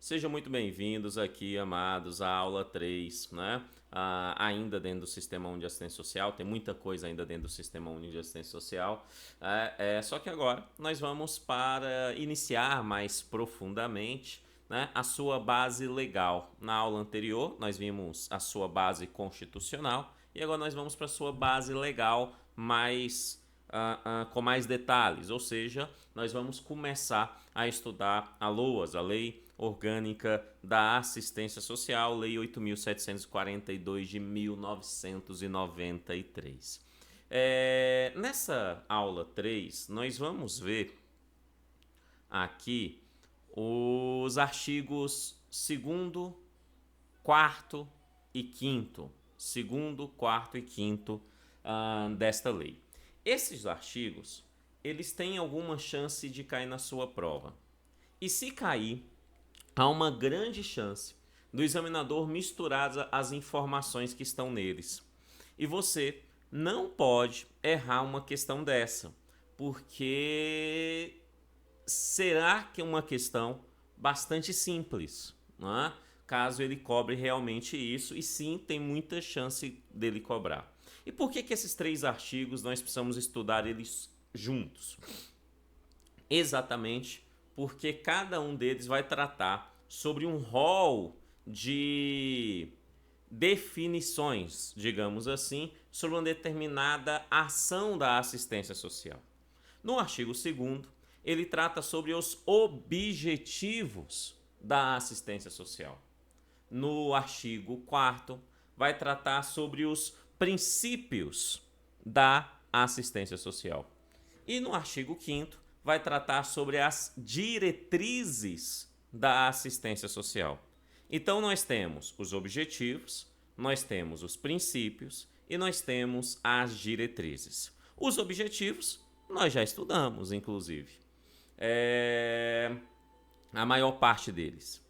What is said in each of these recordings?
Sejam muito bem-vindos aqui, amados, à aula 3, né? Ainda dentro do Sistema Único de Assistência Social, tem muita coisa ainda dentro do Sistema Único de Assistência Social, só que agora nós vamos para iniciar mais profundamente, né, a sua base legal. Na aula anterior nós vimos a sua base constitucional e agora nós vamos para a sua base legal com mais detalhes, ou seja, nós vamos começar a estudar a LOAS, a Lei Orgânica da Assistência Social, Lei 8.742 de 1993. Nessa aula 3, nós vamos ver aqui os artigos 2º, 4º e 5º. 2º, 4º e 5º desta lei. Esses artigos, eles têm alguma chance de cair na sua prova. E se cair, há uma grande chance do examinador misturar as informações que estão neles. E você não pode errar uma questão dessa, porque será que é uma questão bastante simples, não é? Caso ele cobre realmente isso, e sim, tem muita chance dele cobrar. E por que esses 3 artigos nós precisamos estudar eles juntos? Exatamente porque cada um deles vai tratar sobre um rol de definições, digamos assim, sobre uma determinada ação da assistência social. No artigo 2º, ele trata sobre os objetivos da assistência social. No artigo 4º, vai tratar sobre os princípios da assistência social. E no artigo 5º, vai tratar sobre as diretrizes da assistência social. Então, nós temos os objetivos, nós temos os princípios e nós temos as diretrizes. Os objetivos, nós já estudamos, inclusive. A maior parte deles.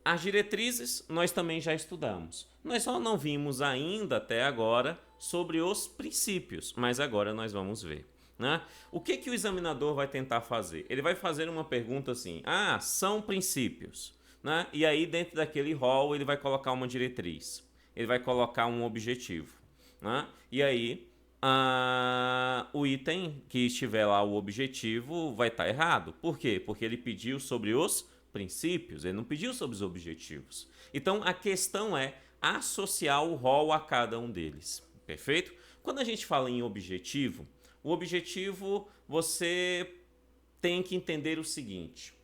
As diretrizes, nós também já estudamos. Nós só não vimos ainda, até agora, sobre os princípios, mas agora nós vamos ver, né? O que o examinador vai tentar fazer? Ele vai fazer uma pergunta assim, são princípios, né? E aí, dentro daquele rol, ele vai colocar uma diretriz, ele vai colocar um objetivo, né? E aí, o item que estiver lá, o objetivo, vai estar errado. Por quê? Porque ele pediu sobre os princípios, ele não pediu sobre os objetivos. Então, a questão é associar o rol a cada um deles, perfeito? Quando a gente fala em objetivo, o objetivo você tem que entender o seguinte: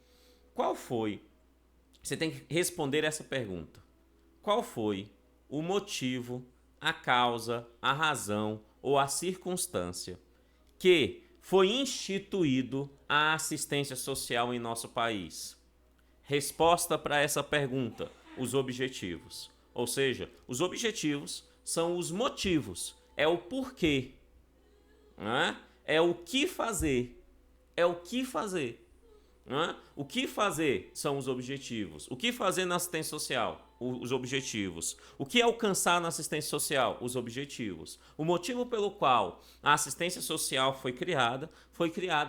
qual foi? Você tem que responder essa pergunta: qual foi o motivo, a causa, a razão ou a circunstância que foi instituído a assistência social em nosso país? Resposta para essa pergunta: os objetivos. Ou seja, os objetivos são os motivos, é o porquê, né? É o que fazer, é o que fazer, né? O que fazer são os objetivos. O que fazer na assistência social? Os objetivos. O que alcançar na assistência social? Os objetivos. O motivo pelo qual a assistência social foi criada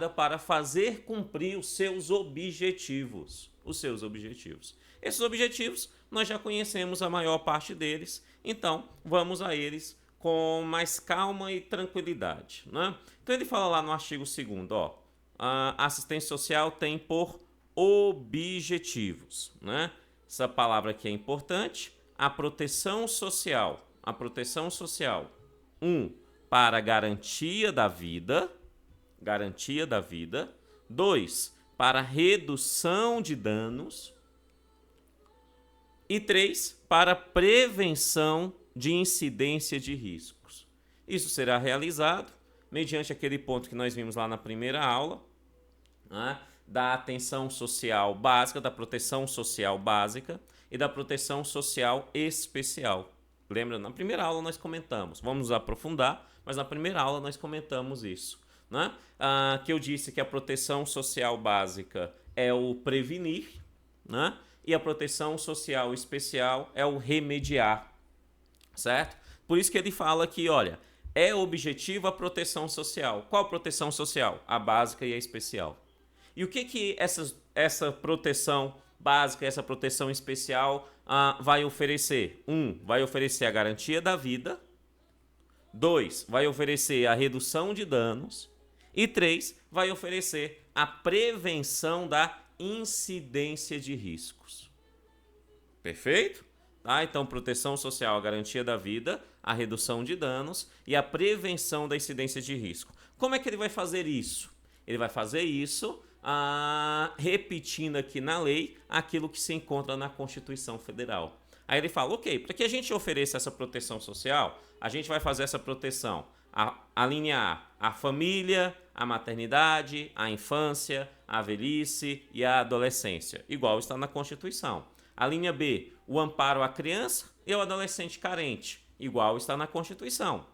para fazer cumprir os seus objetivos. Os seus objetivos. Esses objetivos nós já conhecemos a maior parte deles, então vamos a eles com mais calma e tranquilidade, né? Então ele fala lá no artigo 2º, a assistência social tem por objetivos, né? Essa palavra aqui é importante. A proteção social. A proteção social. 1. Para garantia da vida. Garantia da vida. 2. Para redução de danos. E 3. Para prevenção de incidência de riscos. Isso será realizado mediante aquele ponto que nós vimos lá na primeira aula, né? Da atenção social básica, da proteção social básica e da proteção social especial. Lembra? Na primeira aula nós comentamos, vamos nos aprofundar, mas na primeira aula nós comentamos isso, né? Que eu disse que a proteção social básica é o prevenir, né? E a proteção social especial é o remediar, certo? Por isso que ele fala que, olha, é objetivo a proteção social. Qual proteção social? A básica e a especial. E o que essa proteção básica, essa proteção especial vai oferecer? 1. Vai oferecer a garantia da vida. 2. Vai oferecer a redução de danos. E 3. Vai oferecer a prevenção da incidência de riscos. Perfeito? Tá? Então, proteção social, a garantia da vida, a redução de danos e a prevenção da incidência de risco. Como é que ele vai fazer isso? Ele vai fazer isso repetindo aqui na lei aquilo que se encontra na Constituição Federal. Aí ele fala, ok, para que a gente ofereça essa proteção social, a gente vai fazer essa proteção. A linha A família, a maternidade, a infância, a velhice e a adolescência, igual está na Constituição. A linha B, o amparo à criança e ao adolescente carente, igual está na Constituição.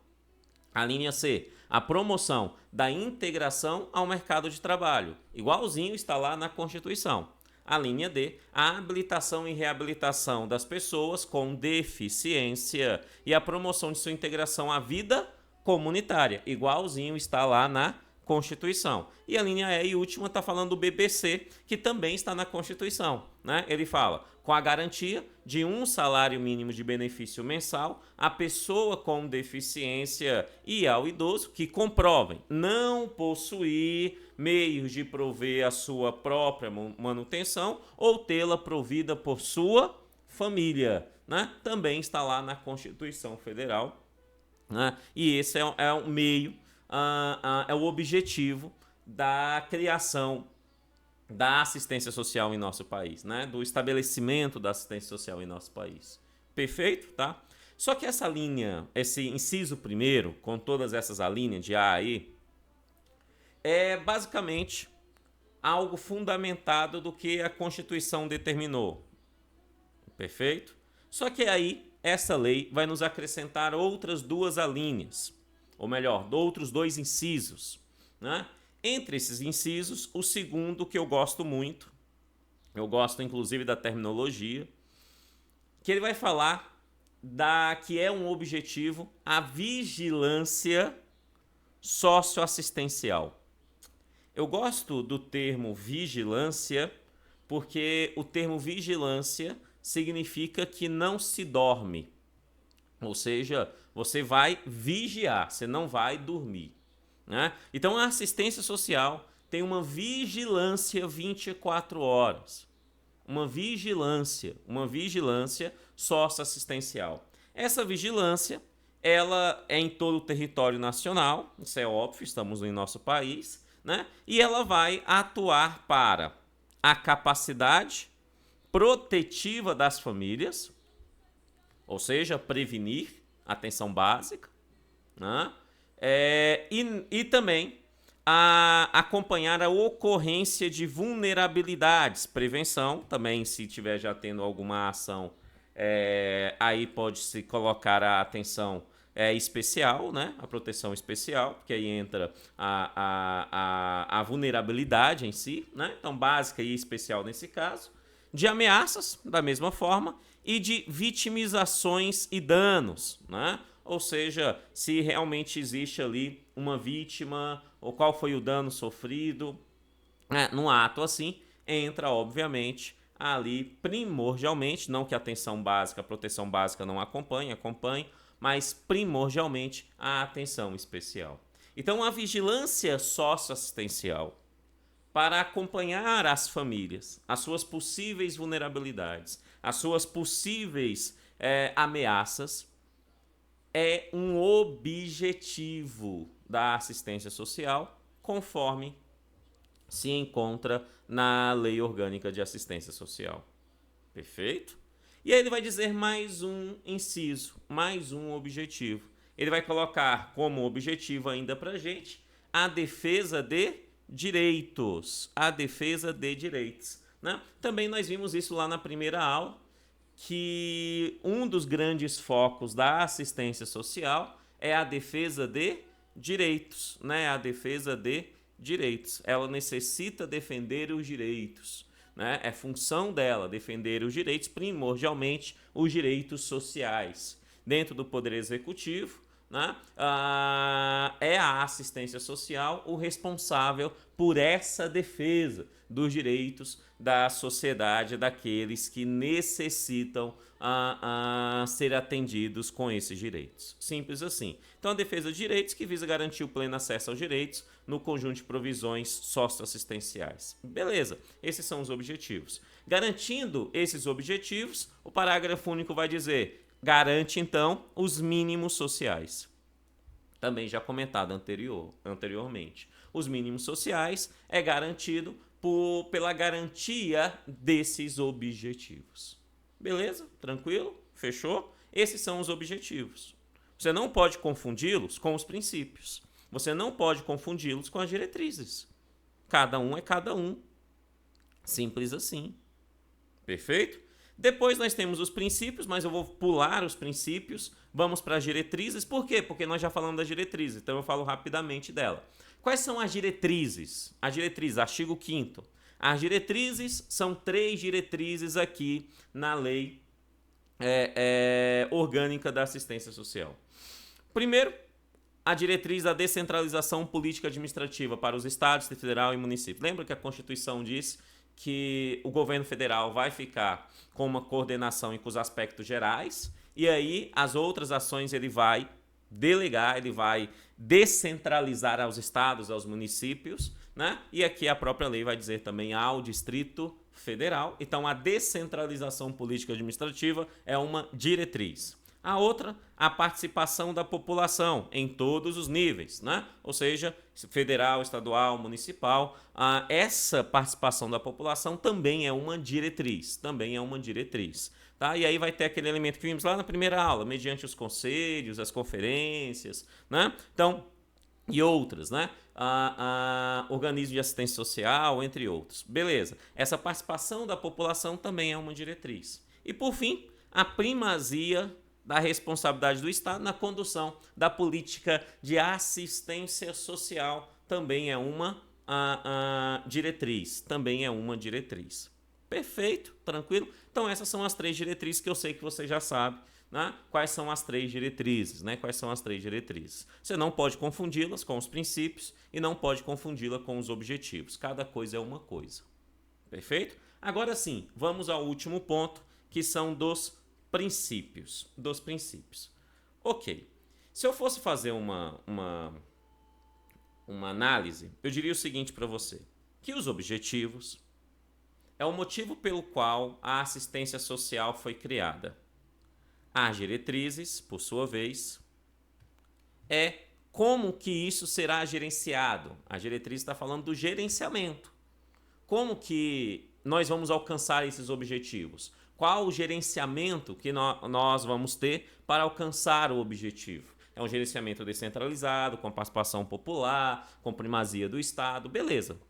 A linha C, a promoção da integração ao mercado de trabalho, igualzinho está lá na Constituição. A linha D, a habilitação e reabilitação das pessoas com deficiência e a promoção de sua integração à vida comunitária, igualzinho está lá na Constituição. E a linha E e última está falando do BBC, que também está na Constituição, né? Ele fala, com a garantia de um salário mínimo de benefício mensal à pessoa com deficiência e ao idoso que comprovem não possuir meios de prover a sua própria manutenção ou tê-la provida por sua família, né? Também está lá na Constituição Federal, né? E esse é um meio, é o objetivo da criação da assistência social em nosso país, né? Do estabelecimento da assistência social em nosso país. Perfeito, tá? Só que essa linha, esse inciso primeiro, com todas essas alíneas de A a E, é basicamente algo fundamentado do que a Constituição determinou. Perfeito? Só que aí, essa lei vai nos acrescentar outras duas alíneas, ou melhor, outros dois incisos, né? Entre esses incisos, o segundo que eu gosto muito, eu gosto inclusive da terminologia, que ele vai falar que é um objetivo a vigilância socioassistencial. Eu gosto do termo vigilância porque o termo vigilância significa que não se dorme. Ou seja, você vai vigiar, você não vai dormir, né? Então a assistência social tem uma vigilância 24 horas. Uma vigilância socioassistencial. Essa vigilância, ela é em todo o território nacional, isso é óbvio, estamos em nosso país, né? E ela vai atuar para a capacidade protetiva das famílias, ou seja, prevenir, atenção básica, né? E também acompanhar a ocorrência de vulnerabilidades, prevenção, também se tiver já tendo alguma ação, aí pode-se colocar a atenção especial, né? A proteção especial, porque aí entra a vulnerabilidade em si, né? Então básica e especial nesse caso, de ameaças, da mesma forma, e de vitimizações e danos, né? Ou seja, se realmente existe ali uma vítima, ou qual foi o dano sofrido, num ato assim, entra, obviamente, ali primordialmente, não que a atenção básica, a proteção básica não acompanhe, mas primordialmente a atenção especial. Então, a vigilância socioassistencial para acompanhar as famílias, as suas possíveis vulnerabilidades, as suas possíveis ameaças, é um objetivo da assistência social, conforme se encontra na Lei Orgânica de Assistência Social. Perfeito? E aí ele vai dizer mais um inciso, mais um objetivo. Ele vai colocar como objetivo ainda para a gente a defesa de direitos. A defesa de direitos, né? Também nós vimos isso lá na primeira aula, que um dos grandes focos da assistência social é a defesa de direitos, né? A defesa de direitos. Ela necessita defender os direitos, né? É função dela defender os direitos, primordialmente os direitos sociais. Dentro do Poder Executivo, né, é a assistência social o responsável por essa defesa dos direitos da sociedade, daqueles que necessitam ser atendidos com esses direitos. Simples assim. Então, a defesa de direitos que visa garantir o pleno acesso aos direitos no conjunto de provisões socioassistenciais. Beleza, esses são os objetivos. Garantindo esses objetivos, o parágrafo único vai dizer: garante, então, os mínimos sociais. Também já comentado anteriormente. Os mínimos sociais é garantido pela garantia desses objetivos. Beleza? Tranquilo? Fechou? Esses são os objetivos. Você não pode confundi-los com os princípios. Você não pode confundi-los com as diretrizes. Cada um é cada um. Simples assim. Perfeito? Depois nós temos os princípios, mas eu vou pular os princípios. Vamos para as diretrizes. Por quê? Porque nós já falamos das diretrizes, então eu falo rapidamente dela. Quais são as diretrizes? As diretrizes, artigo 5º. As diretrizes são 3 diretrizes aqui na lei orgânica da assistência social. Primeiro, a diretriz da descentralização política administrativa para os estados, federal e município. Lembra que a Constituição diz que o governo federal vai ficar com uma coordenação e com os aspectos gerais, e aí as outras ações ele vai delegar, ele vai descentralizar aos estados, aos municípios, né? E aqui a própria lei vai dizer também ao Distrito Federal. Então, a descentralização política administrativa é uma diretriz. A outra, a participação da população em todos os níveis, né? Ou seja, federal, estadual, municipal. Essa participação da população também é uma diretriz. Tá? E aí vai ter aquele elemento que vimos lá na primeira aula, mediante os conselhos, as conferências, né? Então, e outras, né? Organismo de assistência social, entre outros. Beleza. Essa participação da população também é uma diretriz. E, por fim, a primazia da responsabilidade do Estado na condução da política de assistência social também é uma diretriz. Perfeito, tranquilo? Então essas são as 3 diretrizes que eu sei que você já sabe, né? Quais são as 3 diretrizes, né? Você não pode confundi-las com os princípios e não pode confundi-la com os objetivos. Cada coisa é uma coisa. Perfeito? Agora sim, vamos ao último ponto, que são dos princípios. Ok. Se eu fosse fazer uma análise, eu diria o seguinte para você, que os objetivos é o motivo pelo qual a assistência social foi criada. As diretrizes, por sua vez, é como que isso será gerenciado. A diretriz está falando do gerenciamento. Como que nós vamos alcançar esses objetivos? Qual o gerenciamento que nós vamos ter para alcançar o objetivo? É um gerenciamento descentralizado, com participação popular, com primazia do Estado, beleza.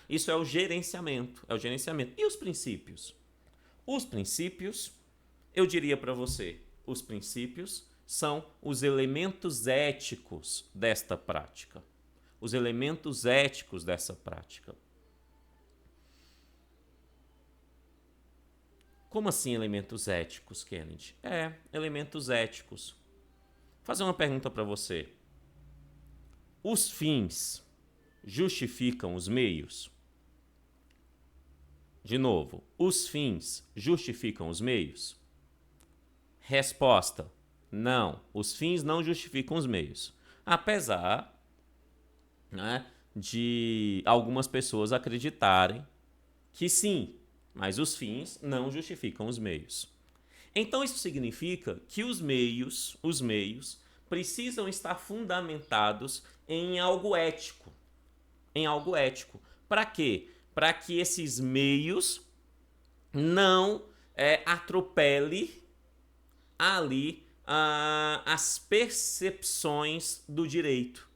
Isso é o gerenciamento. E os princípios? Os princípios, eu diria para você, os princípios são os elementos éticos desta prática. Como assim elementos éticos, Kennedy? Elementos éticos. Vou fazer uma pergunta para você. Os fins justificam os meios? De novo, os fins justificam os meios? Resposta: não, os fins não justificam os meios. Apesar, né, de algumas pessoas acreditarem que sim, mas os fins não justificam os meios. Então isso significa que os meios precisam estar fundamentados em algo ético. Para quê? Para que esses meios não atropele ali as percepções do direito,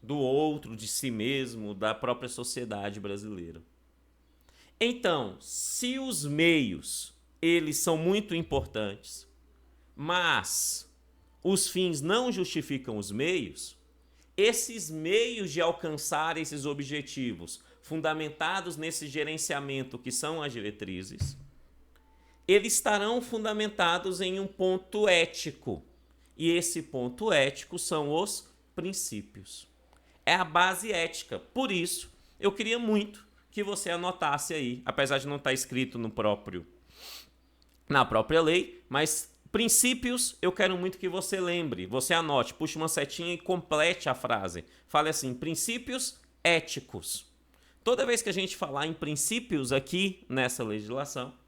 do outro, de si mesmo, da própria sociedade brasileira. Então, se os meios, eles são muito importantes, mas os fins não justificam os meios, esses meios de alcançar esses objetivos, fundamentados nesse gerenciamento que são as diretrizes, eles estarão fundamentados em um ponto ético. E esse ponto ético são os princípios. É a base ética. Por isso, eu queria muito que você anotasse aí, apesar de não estar escrito na própria lei, mas princípios eu quero muito que você lembre, você anote, puxe uma setinha e complete a frase. Fale assim, princípios éticos. Toda vez que a gente falar em princípios aqui nessa legislação,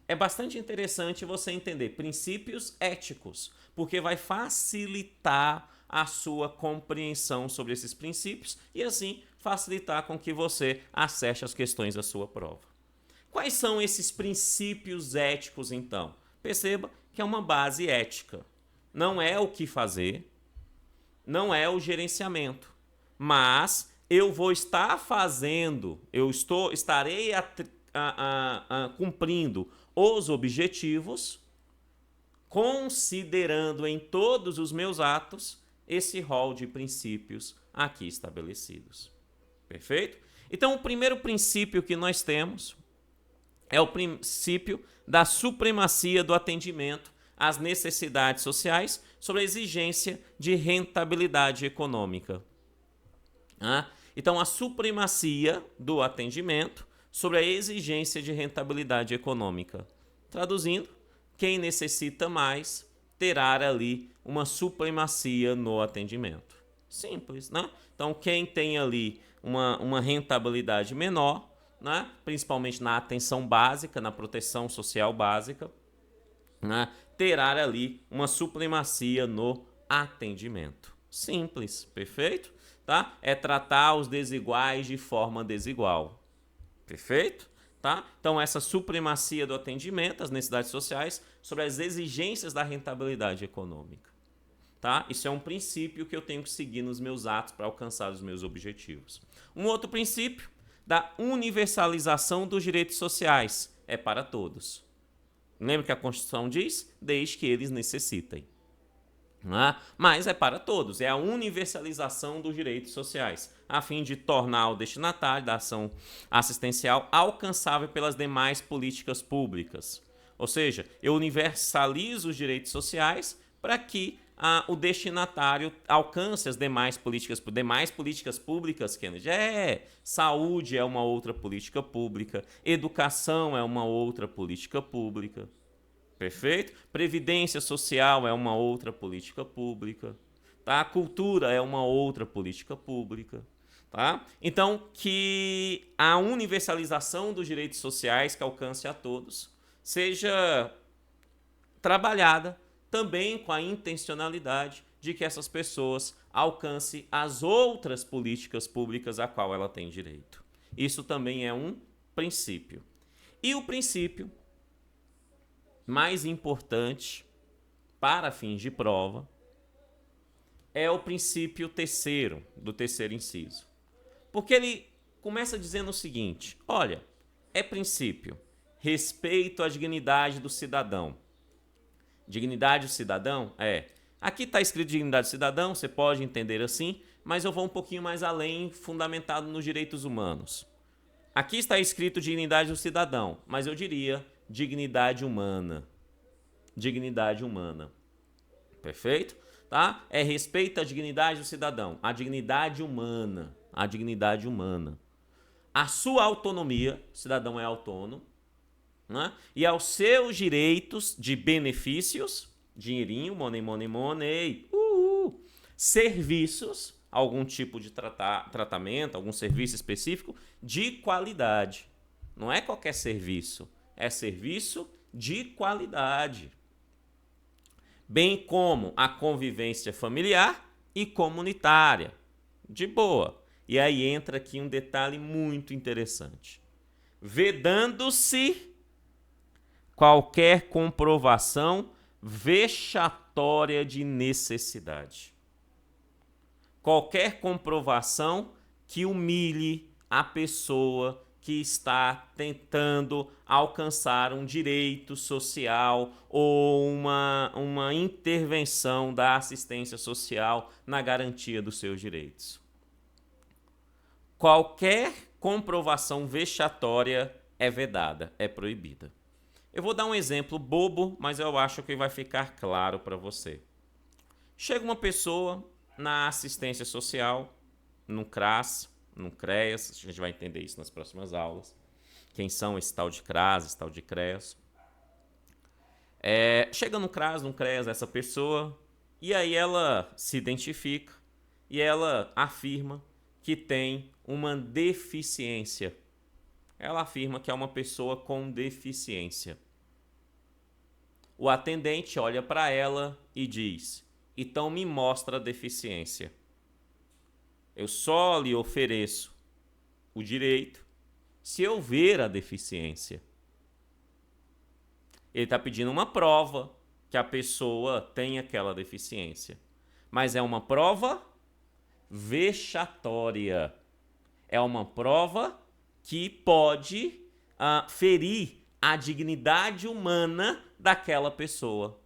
é bastante interessante você entender princípios éticos, porque vai facilitar a sua compreensão sobre esses princípios e assim facilitar com que você acerte as questões da sua prova. Quais são esses princípios éticos, então? Perceba que é uma base ética. Não é o que fazer, não é o gerenciamento, mas eu vou estar fazendo, estarei cumprindo os objetivos, considerando em todos os meus atos esse rol de princípios aqui estabelecidos. Perfeito? Então, o primeiro princípio que nós temos é o princípio da supremacia do atendimento às necessidades sociais sobre a exigência de rentabilidade econômica. Então, a supremacia do atendimento sobre a exigência de rentabilidade econômica. Traduzindo, quem necessita mais terá ali uma supremacia no atendimento. Simples, né? Então, quem tem ali uma rentabilidade menor, né? Principalmente na atenção básica, na proteção social básica, né? Terá ali uma supremacia no atendimento. Simples, perfeito? Tá? É tratar os desiguais de forma desigual. Perfeito? Tá? Então, essa supremacia do atendimento às necessidades sociais sobre as exigências da rentabilidade econômica. Tá? Isso é um princípio que eu tenho que seguir nos meus atos para alcançar os meus objetivos. Um outro princípio da universalização dos direitos sociais é para todos. Lembra que a Constituição diz? Desde que eles necessitem. Mas é para todos, é a universalização dos direitos sociais, a fim de tornar o destinatário da ação assistencial alcançável pelas demais políticas públicas. Ou seja, eu universalizo os direitos sociais para que o destinatário alcance as demais políticas públicas, Kennedy. Saúde é uma outra política pública, educação é uma outra política pública. Perfeito? Previdência social é uma outra política pública. Tá? Cultura é uma outra política pública. Tá? Então, que a universalização dos direitos sociais que alcance a todos seja trabalhada também com a intencionalidade de que essas pessoas alcancem as outras políticas públicas a qual ela tem direito. Isso também é um princípio. E o princípio mais importante para fins de prova é o princípio terceiro, do terceiro inciso. Porque ele começa dizendo o seguinte, olha, é princípio, respeito à dignidade do cidadão. Dignidade do cidadão? Aqui está escrito dignidade do cidadão, você pode entender assim, mas eu vou um pouquinho mais além, fundamentado nos direitos humanos. Aqui está escrito dignidade do cidadão, mas eu diria dignidade humana. Dignidade humana. Perfeito? Tá? É respeito à dignidade do cidadão. A dignidade humana. A dignidade humana. A sua autonomia, o cidadão é autônomo, né? E aos seus direitos de benefícios, dinheirinho, money, serviços, algum tipo de tratamento, algum serviço específico de qualidade. Não é qualquer serviço, é serviço de qualidade. Bem como a convivência familiar e comunitária. De boa. E aí entra aqui um detalhe muito interessante. Vedando-se qualquer comprovação vexatória de necessidade. Qualquer comprovação que humilhe a pessoa que está tentando alcançar um direito social ou uma intervenção da assistência social na garantia dos seus direitos. Qualquer comprovação vexatória é vedada, é proibida. Eu vou dar um exemplo bobo, mas eu acho que vai ficar claro para você. Chega uma pessoa na assistência social, no CRAS, no CREAS, a gente vai entender isso nas próximas aulas. Quem são esse tal de CRAS, esse tal de CREAS. Chega no CRAS, no CREAS, essa pessoa, e aí ela se identifica e ela afirma que tem uma deficiência. Ela afirma que é uma pessoa com deficiência. O atendente olha para ela e diz: então me mostra a deficiência. Eu só lhe ofereço o direito se eu ver a deficiência. Ele está pedindo uma prova que a pessoa tem aquela deficiência. Mas é uma prova vexatória. É uma prova que pode ferir a dignidade humana daquela pessoa.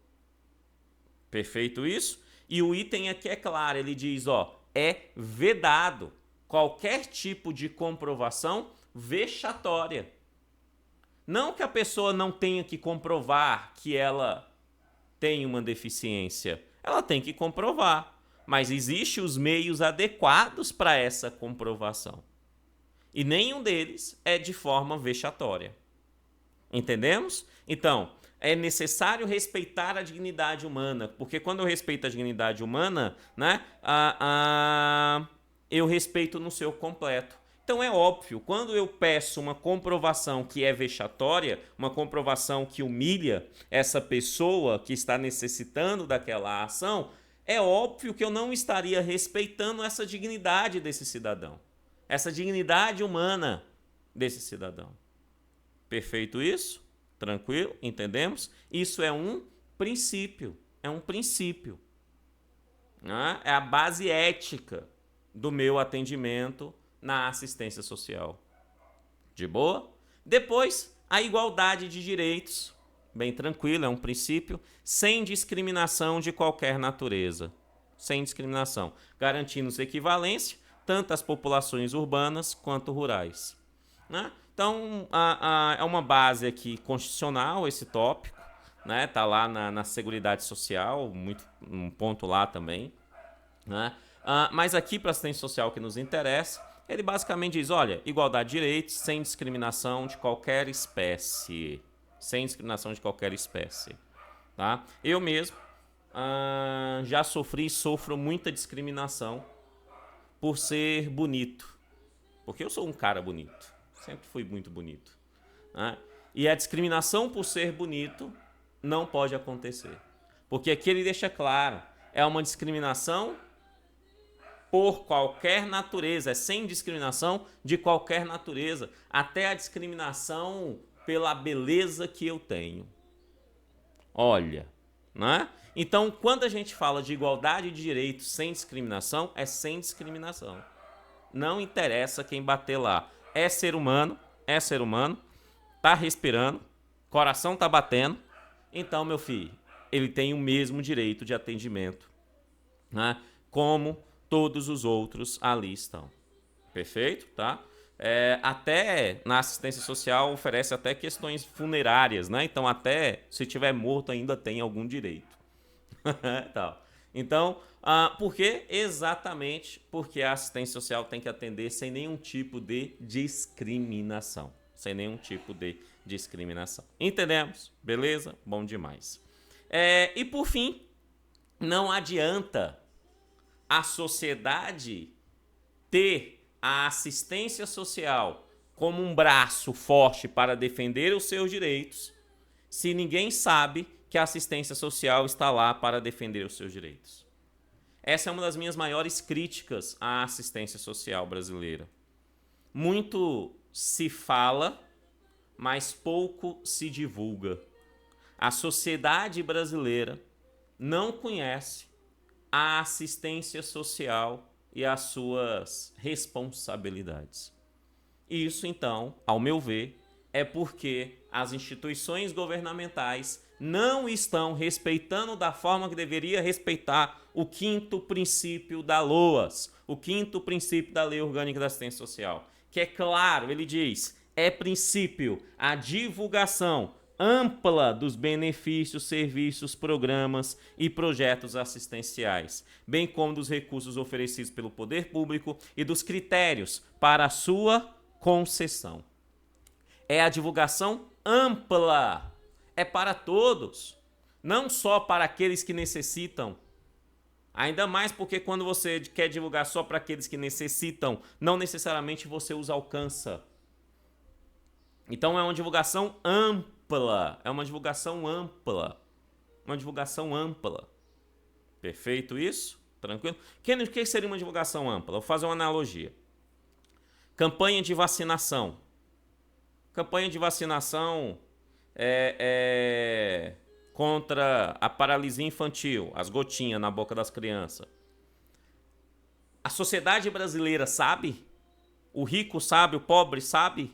Perfeito isso? E o item aqui é claro, ele diz, é vedado qualquer tipo de comprovação vexatória. Não que a pessoa não tenha que comprovar que ela tem uma deficiência. Ela tem que comprovar. Mas existem os meios adequados para essa comprovação. E nenhum deles é de forma vexatória. Entendemos? Então, é necessário respeitar a dignidade humana. Porque quando eu respeito a dignidade humana, né, eu respeito no seu completo. Então é óbvio, quando eu peço uma comprovação que é vexatória, uma comprovação que humilha essa pessoa que está necessitando daquela ação, é óbvio que eu não estaria respeitando essa dignidade desse cidadão, essa dignidade humana desse cidadão. Perfeito isso? Tranquilo? Entendemos? Isso é um princípio, né? É a base ética do meu atendimento na assistência social. De boa? Depois, a igualdade de direitos. Bem tranquilo, é um princípio, sem discriminação de qualquer natureza. Sem discriminação. Garantindo-se equivalência, tanto às populações urbanas quanto rurais. Né? Então, é uma base aqui constitucional esse tópico. Né? Tá lá na Seguridade Social, um ponto lá também. Né? Mas aqui para a assistência social que nos interessa, ele basicamente diz, olha, igualdade de direitos sem discriminação de qualquer espécie. Sem discriminação de qualquer espécie. Tá? Eu mesmo já sofri e sofro muita discriminação por ser bonito. Porque eu sou um cara bonito. Sempre fui muito bonito. Né? E a discriminação por ser bonito não pode acontecer. Porque aqui ele deixa claro, é uma discriminação por qualquer natureza, é sem discriminação de qualquer natureza, até a discriminação pela beleza que eu tenho. Olha, né? Então, quando a gente fala de igualdade de direitos sem discriminação, é sem discriminação. Não interessa quem bater lá. É ser humano, tá respirando, coração tá batendo, então, meu filho, ele tem o mesmo direito de atendimento, né? Como todos os outros ali estão. Perfeito? Tá? Até na assistência social oferece até questões funerárias, né? Então até se tiver morto ainda tem algum direito. Então, por quê? Exatamente porque a assistência social tem que atender sem nenhum tipo de discriminação. Sem nenhum tipo de discriminação. Entendemos? Beleza? Bom demais. E por fim, não adianta a sociedade ter a assistência social como um braço forte para defender os seus direitos, se ninguém sabe que a assistência social está lá para defender os seus direitos. Essa é uma das minhas maiores críticas à assistência social brasileira. Muito se fala, mas pouco se divulga. A sociedade brasileira não conhece a assistência social e as suas responsabilidades. Isso, então, ao meu ver, é porque as instituições governamentais não estão respeitando da forma que deveria respeitar o 5º princípio da LOAS, o 5º princípio da Lei Orgânica da Assistência Social, que é claro, ele diz, é princípio a divulgação ampla dos benefícios, serviços, programas e projetos assistenciais, bem como dos recursos oferecidos pelo poder público e dos critérios para a sua concessão. É a divulgação ampla, é para todos, não só para aqueles que necessitam. Ainda mais porque quando você quer divulgar só para aqueles que necessitam, não necessariamente você os alcança. Então é uma divulgação ampla, é uma divulgação ampla, uma divulgação ampla. Perfeito isso? Tranquilo? O que seria uma divulgação ampla? Vou fazer uma analogia. Campanha de vacinação. Campanha de vacinação contra a paralisia infantil, as gotinhas na boca das crianças. A sociedade brasileira sabe? O rico sabe? O pobre sabe?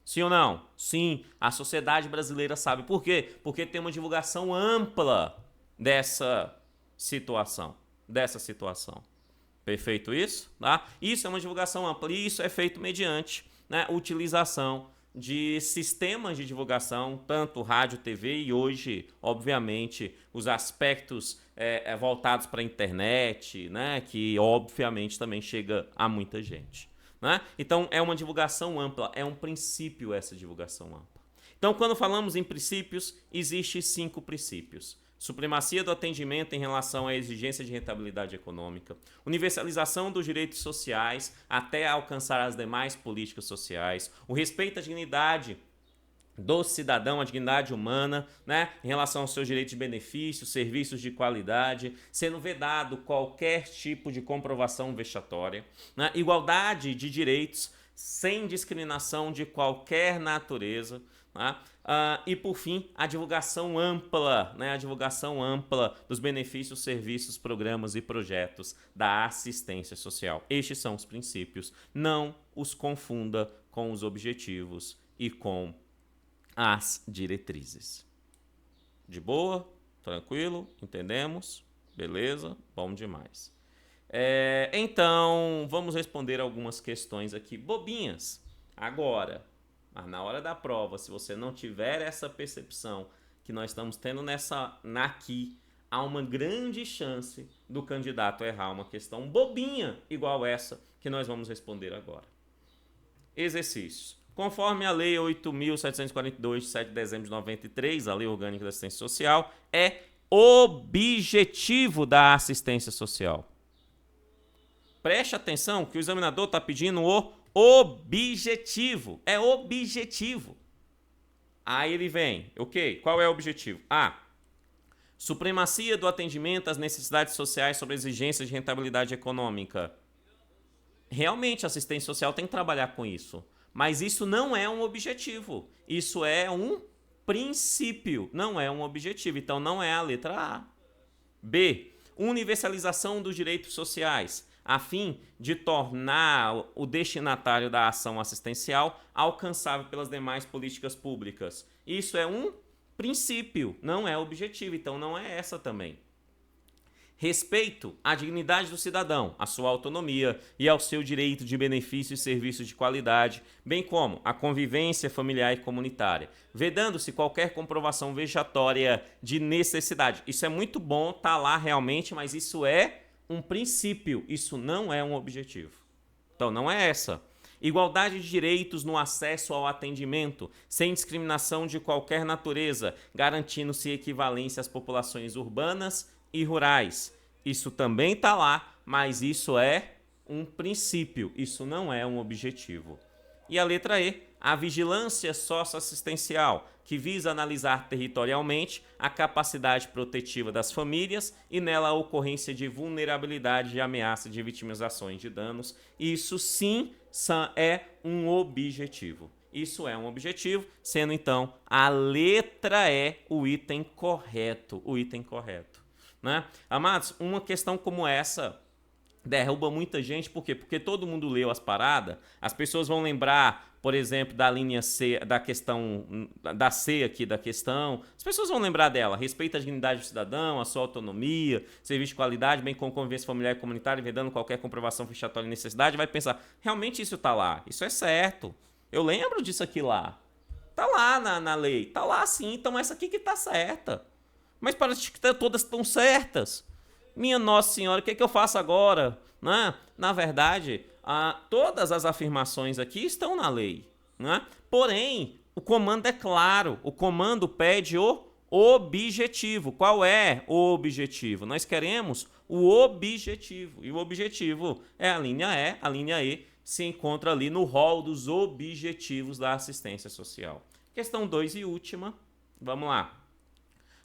Sim ou não? Sim, a sociedade brasileira sabe. Por quê? Porque tem uma divulgação ampla dessa situação. Perfeito isso? Tá? Isso é uma divulgação ampla e isso é feito mediante, né, utilização de sistemas de divulgação, tanto rádio, TV e hoje, obviamente, os aspectos voltados para a internet, né, que obviamente também chega a muita gente. Né? Então, é uma divulgação ampla, é um princípio essa divulgação ampla. Então, quando falamos em princípios, existem 5 princípios. Supremacia do atendimento em relação à exigência de rentabilidade econômica, universalização dos direitos sociais até alcançar as demais políticas sociais, o respeito à dignidade do cidadão, a dignidade humana, né, em relação aos seus direitos de benefício, serviços de qualidade, sendo vedado qualquer tipo de comprovação vexatória, né, igualdade de direitos sem discriminação de qualquer natureza, né, e por fim a divulgação ampla, né, a divulgação ampla dos benefícios, serviços, programas e projetos da assistência social. Estes são os princípios, não os confunda com os objetivos e com as diretrizes. De boa? Tranquilo? Entendemos? Beleza? Bom demais. Então, vamos responder algumas questões aqui bobinhas. Agora, na hora da prova, se você não tiver essa percepção que nós estamos tendo aqui, há uma grande chance do candidato errar uma questão bobinha igual essa que nós vamos responder agora. Exercícios. Conforme a Lei 8.742, de 7 de dezembro de 93, a Lei Orgânica da Assistência Social, é objetivo da assistência social. Preste atenção que o examinador está pedindo o objetivo. É objetivo. Aí ele vem, ok, qual é o objetivo? A. Supremacia do atendimento às necessidades sociais sobre exigências de rentabilidade econômica. Realmente, a assistência social tem que trabalhar com isso. Mas isso não é um objetivo. Isso é um princípio, não é um objetivo. Então, não é a letra A. B. Universalização dos direitos sociais, a fim de tornar o destinatário da ação assistencial alcançável pelas demais políticas públicas. Isso é um princípio, não é objetivo. Então, não é essa também. Respeito à dignidade do cidadão, à sua autonomia e ao seu direito de benefícios e serviços de qualidade, bem como à convivência familiar e comunitária, vedando-se qualquer comprovação vexatória de necessidade. Isso é muito bom, tá lá realmente, mas isso é um princípio, isso não é um objetivo. Então não é essa. Igualdade de direitos no acesso ao atendimento, sem discriminação de qualquer natureza, garantindo-se equivalência às populações urbanas e rurais. Isso também está lá, mas isso é um princípio, isso não é um objetivo. E a letra E, a vigilância socioassistencial, que visa analisar territorialmente a capacidade protetiva das famílias e nela a ocorrência de vulnerabilidade e ameaça de vitimizações de danos. Isso sim é um objetivo. Isso é um objetivo, sendo então a letra E o item correto. Né? Amados, uma questão como essa derruba muita gente, por quê? Porque todo mundo leu as paradas, as pessoas vão lembrar, por exemplo, da linha C, da questão, da C aqui da questão, as pessoas vão lembrar dela, respeito à dignidade do cidadão, a sua autonomia, serviço de qualidade, bem como convivência familiar e comunitária, vedando qualquer comprovação fechatória de necessidade, vai pensar, realmente isso tá lá, isso é certo, eu lembro disso aqui lá, Tá lá na lei. Tá lá sim, então essa aqui que tá certa. Mas parece que todas estão certas. Minha Nossa Senhora, o que é que eu faço agora? Né? Na verdade, todas as afirmações aqui estão na lei. Né? Porém, o comando é claro. O comando pede o objetivo. Qual é o objetivo? Nós queremos o objetivo. E o objetivo é a linha E. A linha E se encontra ali no rol dos objetivos da assistência social. Questão 2 e última. Vamos lá.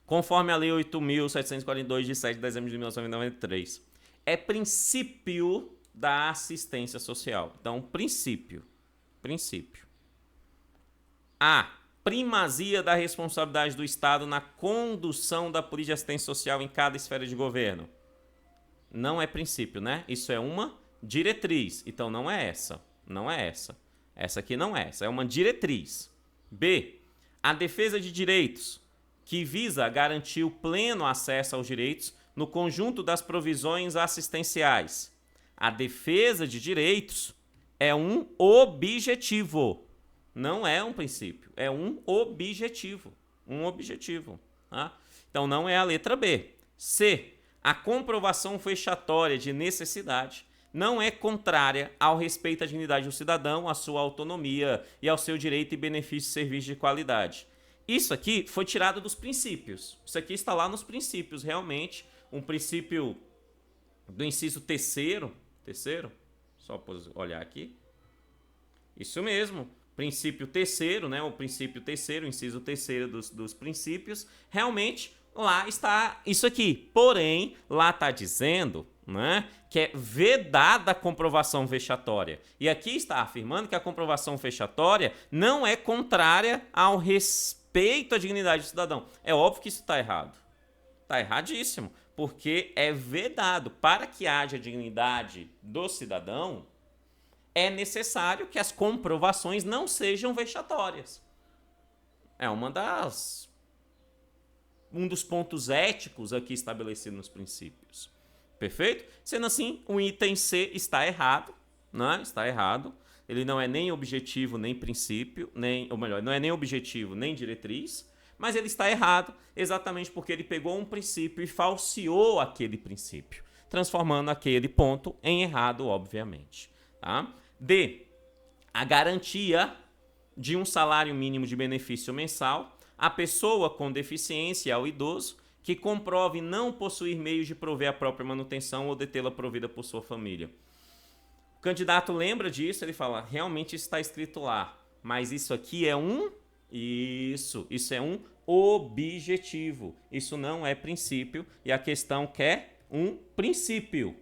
Conforme a Lei 8.742, de 7 de dezembro de 1993, é princípio da assistência social. Então, princípio. A primazia da responsabilidade do Estado na condução da política de assistência social em cada esfera de governo. Não é princípio, né? Isso é uma diretriz. Então, não é essa. Não é essa. Essa aqui não é. Essa é uma diretriz. B. A defesa de direitos, que visa garantir o pleno acesso aos direitos no conjunto das provisões assistenciais. A defesa de direitos é um objetivo. Não é um princípio, é um objetivo. Tá? Então, não é a letra B. C. A comprovação fechatória de necessidade não é contrária ao respeito à dignidade do cidadão, à sua autonomia e ao seu direito e benefício de serviço de qualidade. Isso aqui foi tirado dos princípios. Isso aqui está lá nos princípios, realmente. Um princípio do inciso terceiro, só para olhar aqui. Isso mesmo. Princípio terceiro, né? O princípio terceiro, o inciso terceiro dos princípios, realmente lá está isso aqui. Porém, lá está dizendo, né, que é vedada a comprovação vexatória. E aqui está afirmando que a comprovação vexatória não é contrária ao respeito à dignidade do cidadão. É óbvio que isso está errado. Está erradíssimo, porque é vedado. Para que haja dignidade do cidadão, é necessário que as comprovações não sejam vexatórias. É um dos pontos éticos aqui estabelecidos nos princípios. Perfeito? Sendo assim, o item C está errado, né? Está errado. Ele não é nem objetivo, nem princípio, ou melhor, não é nem objetivo, nem diretriz, mas ele está errado exatamente porque ele pegou um princípio e falseou aquele princípio, transformando aquele ponto em errado, obviamente. Tá? D. A garantia de um salário mínimo de benefício mensal à pessoa com deficiência e ao idoso que comprove não possuir meios de prover a própria manutenção ou de tê-la provida por sua família. O candidato lembra disso, ele fala, realmente está escrito lá, mas isso aqui é isso é um objetivo, isso não é princípio, e a questão quer um princípio.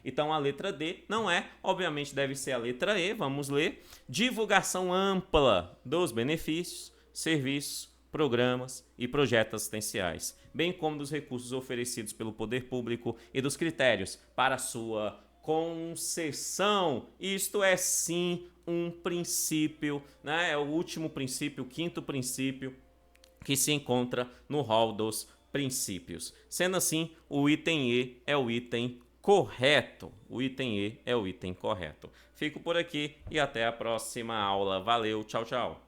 Então a letra D não é, obviamente deve ser a letra E, vamos ler. Divulgação ampla dos benefícios, serviços, programas e projetos assistenciais, bem como dos recursos oferecidos pelo poder público e dos critérios para sua concessão. Isto é sim um princípio, né? É o último princípio, o quinto princípio que se encontra no rol dos princípios. Sendo assim, o item E é o item correto. Fico por aqui e até a próxima aula. Valeu, tchau, tchau.